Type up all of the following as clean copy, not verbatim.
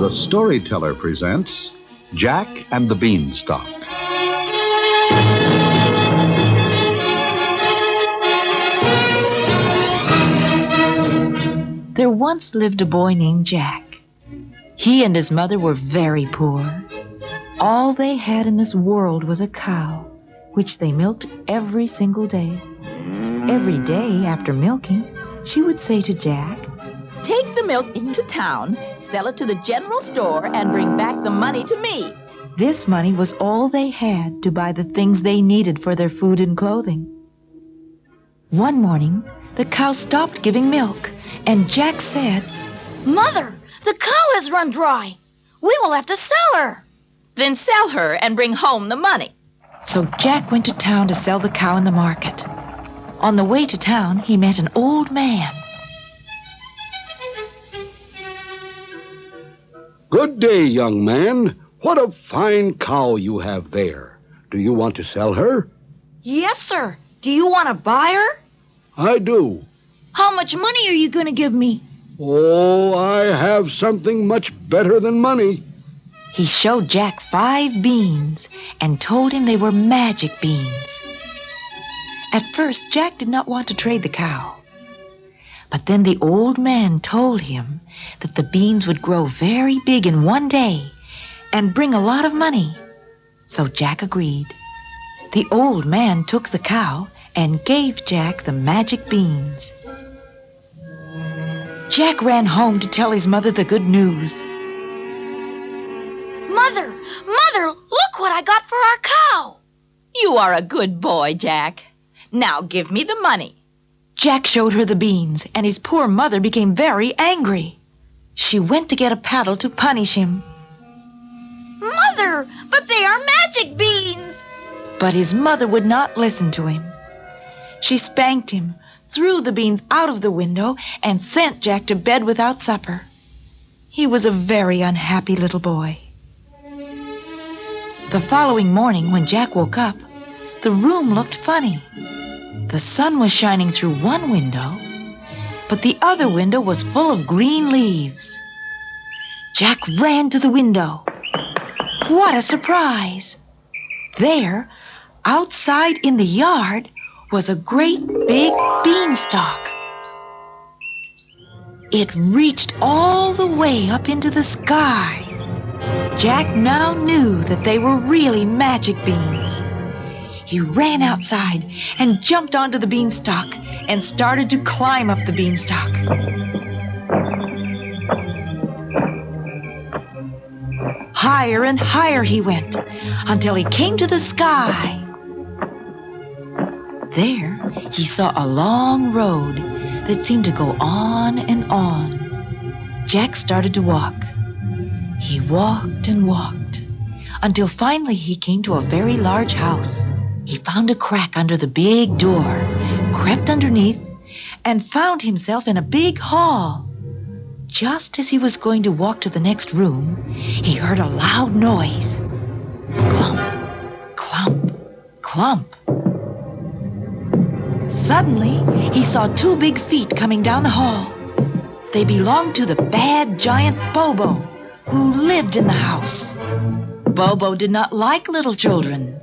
The Storyteller presents Jack and the Beanstalk. There once lived a boy named Jack. He and his mother were very poor. All they had in this world was a cow, which they milked every single day. Every day after milking, she would say to Jack, "Take the milk into town, sell it to the general store, and bring back the money to me." This money was all they had to buy the things they needed for their food and clothing. One morning, the cow stopped giving milk, and Jack said, "Mother, the cow has run dry. We will have to sell her." "Then sell her and bring home the money." So Jack went to town to sell the cow in the market. On the way to town, he met an old man. "Good day, young man. What a fine cow you have there. Do you want to sell her?" "Yes, sir. Do you want to buy her?" "I do." "How much money are you going to give me?" "Oh, I have something much better than money." He showed Jack 5 beans and told him they were magic beans. At first, Jack did not want to trade the cow. But then the old man told him that the beans would grow very big in one day and bring a lot of money. So Jack agreed. The old man took the cow and gave Jack the magic beans. Jack ran home to tell his mother the good news. Mother, look what I got for our cow." "You are a good boy, Jack. Now give me the money." Jack showed her the beans, and his poor mother became very angry. She went to get a paddle to punish him. "Mother, but they are magic beans." But his mother would not listen to him. She spanked him, threw the beans out of the window, and sent Jack to bed without supper. He was a very unhappy little boy. The following morning, when Jack woke up, the room looked funny. The sun was shining through one window, but the other window was full of green leaves. Jack ran to the window. What a surprise! There, outside in the yard, was a great big beanstalk. It reached all the way up into the sky. Jack now knew that they were really magic beans. He ran outside and jumped onto the beanstalk and started to climb up the beanstalk. Higher and higher he went until he came to the sky. There he saw a long road that seemed to go on and on. Jack started to walk. He walked and walked until finally he came to a very large house. He found a crack under the big door, crept underneath, and found himself in a big hall. Just as he was going to walk to the next room, he heard a loud noise. Clump, clump, clump. Suddenly, he saw 2 big feet coming down the hall. They belonged to the bad giant Bobo, who lived in the house. Bobo did not like little children.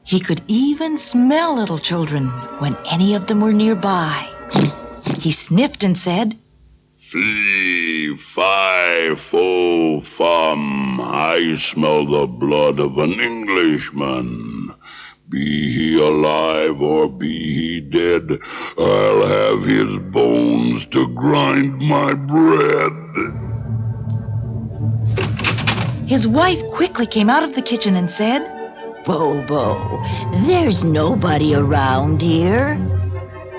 He could even smell little children when any of them were nearby. He sniffed and said, "Fee, fi, fo, fum, I smell the blood of an Englishman. Be he alive or be he dead, I'll have his bones to grind my bread." His wife quickly came out of the kitchen and said, "Bobo, there's nobody around here.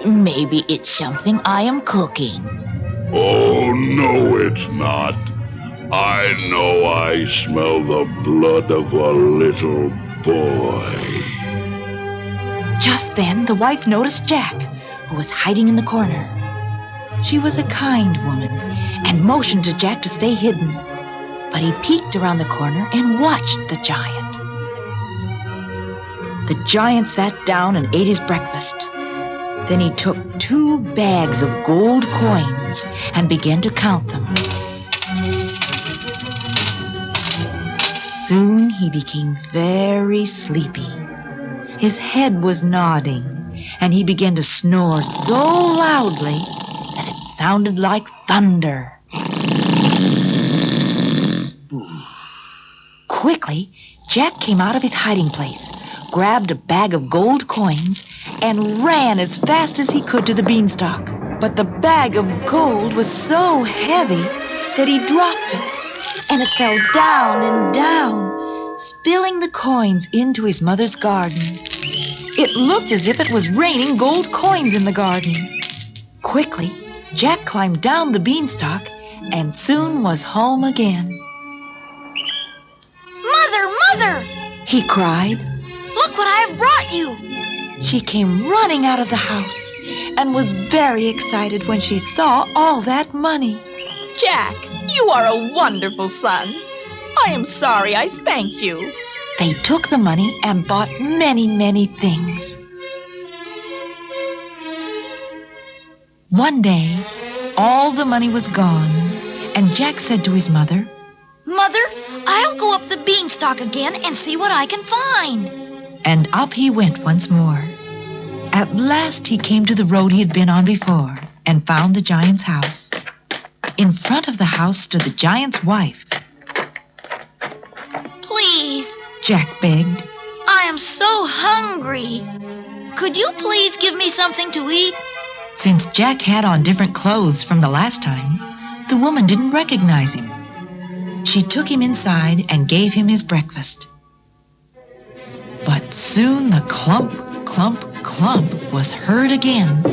Maybe it's something I am cooking." "Oh, no, it's not. I know I smell the blood of a little boy." Just then, the wife noticed Jack, who was hiding in the corner. She was a kind woman and motioned to Jack to stay hidden. But he peeked around the corner and watched the giant. The giant sat down and ate his breakfast. Then he took 2 bags of gold coins and began to count them. Soon he became very sleepy. His head was nodding, and he began to snore so loudly that it sounded like thunder. Quickly, Jack came out of his hiding place, grabbed a bag of gold coins, and ran as fast as he could to the beanstalk. But the bag of gold was so heavy that he dropped it, and it fell down and down, spilling the coins into his mother's garden. It looked as if it was raining gold coins in the garden. Quickly, Jack climbed down the beanstalk and soon was home again. Mother! He cried. Look what I have brought you! She came running out of the house and was very excited when she saw all that money. Jack, you are a wonderful son. I am sorry I spanked you. They took the money and bought many, many things. One day, all the money was gone, and Jack said to his mother, Mother, I'll go up the beanstalk again and see what I can find. And up he went once more. At last he came to the road he had been on before and found the giant's house. In front of the house stood the giant's wife. Please, Jack begged. I am so hungry. Could you please give me something to eat? Since Jack had on different clothes from the last time, the woman didn't recognize him. She took him inside and gave him his breakfast. But soon the clump, clump, clump was heard again,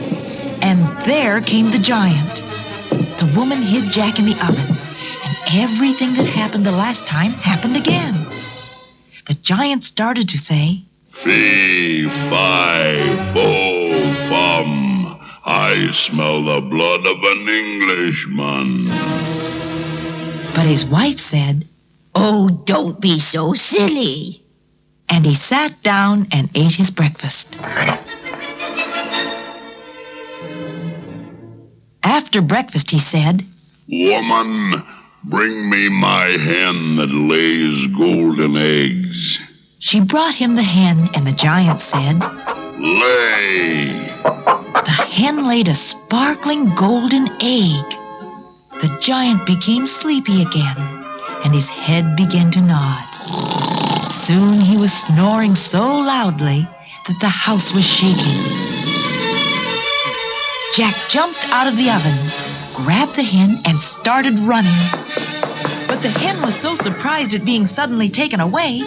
and there came the giant. The woman hid Jack in the oven, and everything that happened the last time happened again. The giant started to say, Fee, fi, fo, fum, I smell the blood of an Englishman. But his wife said, Oh, don't be so silly. And he sat down and ate his breakfast. After breakfast, he said, Woman, bring me my hen that lays golden eggs. She brought him the hen, and the giant said, Lay! The hen laid a sparkling golden egg. The giant became sleepy again, and his head began to nod. Soon he was snoring so loudly that the house was shaking. Jack jumped out of the oven, grabbed the hen, and started running. But the hen was so surprised at being suddenly taken away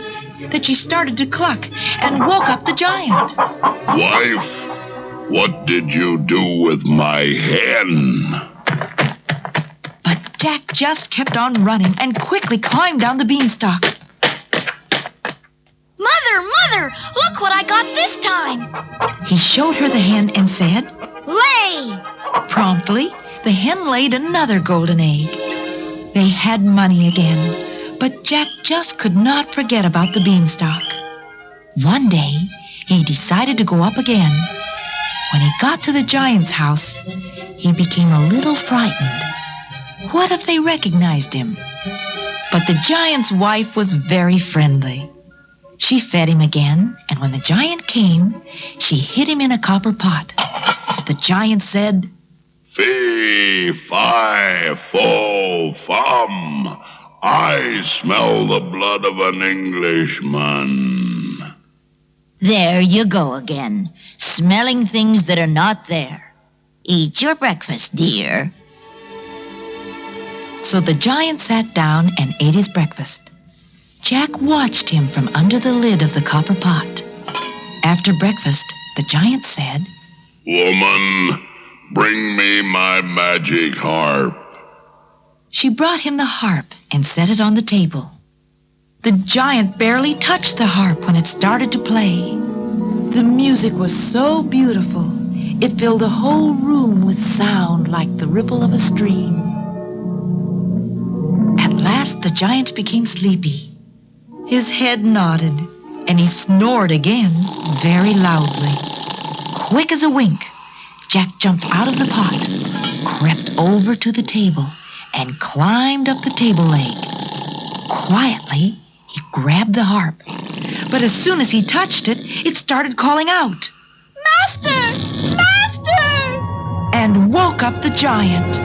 that she started to cluck and woke up the giant. Wife, what did you do with my hen? But Jack just kept on running and quickly climbed down the beanstalk. Mother, look what I got this time. He showed her the hen and said, Lay! Promptly, the hen laid another golden egg. They had money again, but Jack just could not forget about the beanstalk. One day, he decided to go up again. When he got to the giant's house, he became a little frightened. What if they recognized him? But the giant's wife was very friendly. She fed him again, and when the giant came, she hid him in a copper pot. The giant said, Fee, fi, fo, fum, I smell the blood of an Englishman. There you go again, smelling things that are not there. Eat your breakfast, dear. So the giant sat down and ate his breakfast. Jack watched him from under the lid of the copper pot. After breakfast, the giant said, Woman, bring me my magic harp. She brought him the harp and set it on the table. The giant barely touched the harp when it started to play. The music was so beautiful, it filled the whole room with sound like the ripple of a stream. At last, the giant became sleepy. His head nodded, and he snored again very loudly. Quick as a wink, Jack jumped out of the pot, crept over to the table, and climbed up the table leg. Quietly, He grabbed the harp, but as soon as he touched it, it started calling out, Master! Master! and woke up the giant.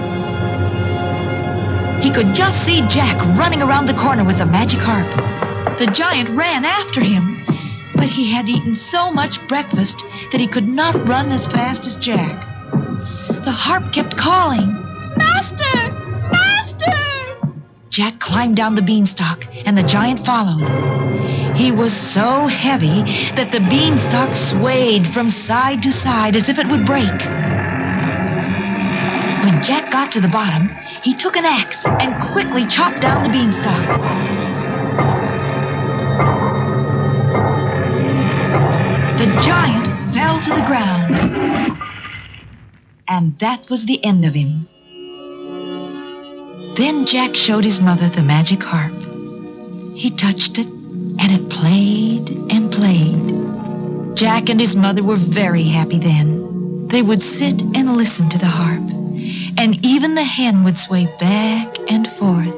He could just see Jack running around the corner with the magic harp. The giant ran after him, but he had eaten so much breakfast that he could not run as fast as Jack. The harp kept calling, Master! Master! Jack climbed down the beanstalk, and the giant followed. He was so heavy that the beanstalk swayed from side to side as if it would break. When Jack got to the bottom, he took an axe and quickly chopped down the beanstalk. The giant fell to the ground, and that was the end of him. Then Jack showed his mother the magic harp. He touched it, and it played and played. Jack and his mother were very happy then. They would sit and listen to the harp, and even the hen would sway back and forth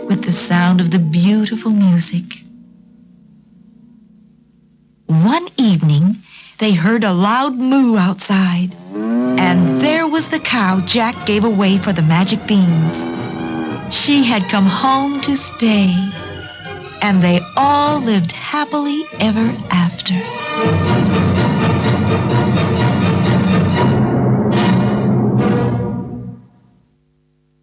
with the sound of the beautiful music. One evening, they heard a loud moo outside, and there was the cow Jack gave away for the magic beans. She had come home to stay, and they all lived happily ever after.